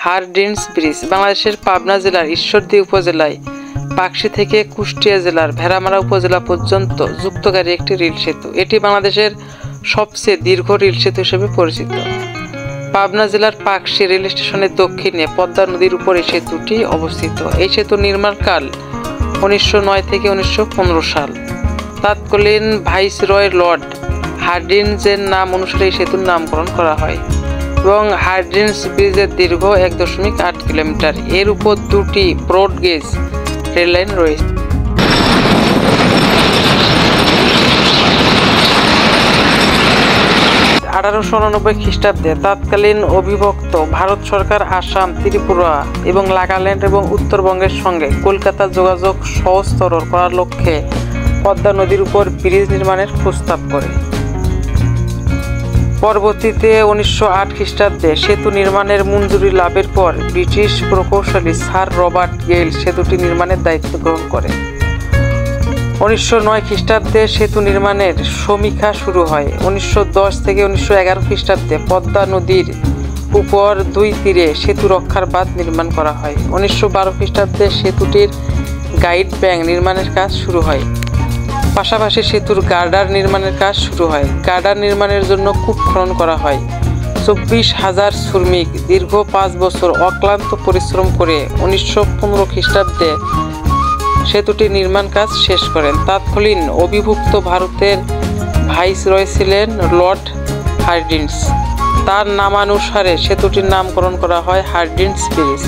Hardinge bridge বাংলাদেশের পাবনা জেলার ঈশ্বরদী উপজেলায় পাকশী থেকে কুষ্টিয়া জেলার ভেড়ামারা উপজেলা পর্যন্ত যুক্তকারী একটি রেল সেতু। এটি বাংলাদেশের সবচেয়ে দীর্ঘ রেল সেতু হিসেবে পরিচিত। পাবনা জেলার পাকশী রেল স্টেশনের দক্ষিণে পদ্মা নদীর উপর এই সেতুটি অবস্থিত। এই সেতু নির্মাণকাল 1909 থেকে 1915 সাল। তৎকালীন ভাইসরয় লর্ড হার্ডিঞ্জের নাম অনুসারে এই সেতুর নামকরণ করা হয় এবং হার্ডিঞ্জ ব্রিজের দীর্ঘ 1.8 কিলোমিটার। এর উপর দুটি ব্রড গেজ রেল লাইন রয়েছে। খ্রিস্টাব্দে তৎকালীন অবিভক্ত ভারত সরকার আসাম, ত্রিপুরা এবং নাগাল্যান্ড এবং উত্তরবঙ্গের সঙ্গে কলকাতা যোগাযোগ সহজতর করার লক্ষ্যে পদ্মা নদীর উপর ব্রিজ নির্মাণের প্রস্তাব করে। পরবর্তীতে 1908 খ্রিস্টাব্দে সেতু নির্মাণের মঞ্জুরি লাভের পর ব্রিটিশ প্রকৌশলী স্যার রবার্ট গেইল সেতুটি নির্মাণের দায়িত্ব গ্রহণ করে। 1909 খ্রিস্টাব্দে সেতু নির্মাণের সমীক্ষা শুরু হয়। 1910 থেকে 1911 খ্রিস্টাব্দে পদ্মা নদীর উপর দুই তীরে সেতু রক্ষার বাঁধ নির্মাণ করা হয়। 1912 খ্রিস্টাব্দে সেতুটির গাইড ব্যাংক নির্মাণের কাজ শুরু হয়। পাশাপাশি সেতুর গার্ডার নির্মাণের কাজ শুরু হয়। গার্ডার নির্মাণের জন্য কূপ খনন করা হয়। 24,000 শ্রমিক দীর্ঘ 5 বছর অক্লান্ত পরিশ্রম করে 1915 খ্রিস্টাব্দে সেতুটির নির্মাণ কাজ শেষ করেন। তৎকালীন অবিভক্ত ভারতের ভাইসরয় ছিলেন লর্ড হার্ডিঞ্জ। তার নামানুসারে সেতুটির নামকরণ করা হয় হার্ডিঞ্জ ব্রিজ।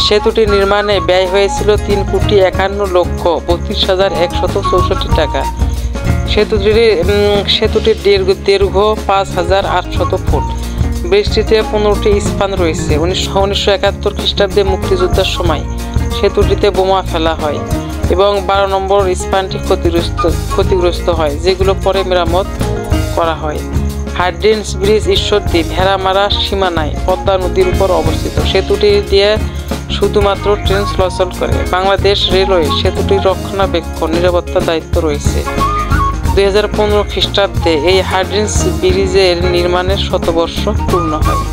সেতুটি নির্মাণে ব্যয় হয়েছিল 3,51,32,164 টাকা। সেতুটির দৈর্ঘ্য 5,800 ফুট। ব্রিজটিতে 15টি স্পান রয়েছে। 1971 খ্রিস্টাব্দে মুক্তিযুদ্ধের সময় সেতুটিতে বোমা ফেলা হয় এবং 12 নম্বর স্পানটি ক্ষতিগ্রস্ত হয়, যেগুলো পরে মেরামত করা হয়। হার্ডিঞ্জ ব্রিজ ঈশ্বরদী ভেড়ামারা সীমানায় পদ্মা নদীর উপর অবস্থিত। সেতুটি দিয়ে শুধুমাত্র ট্রেন চলাচল করে। বাংলাদেশ রেলওয়ে সেতুটির রক্ষণাবেক্ষণ নিরাপত্তার দায়িত্ব রয়েছে। 2015 খ্রিস্টাব্দে এই হার্ডিঞ্জ ব্রিজের নির্মাণের শতবর্ষ পূর্ণ হয়।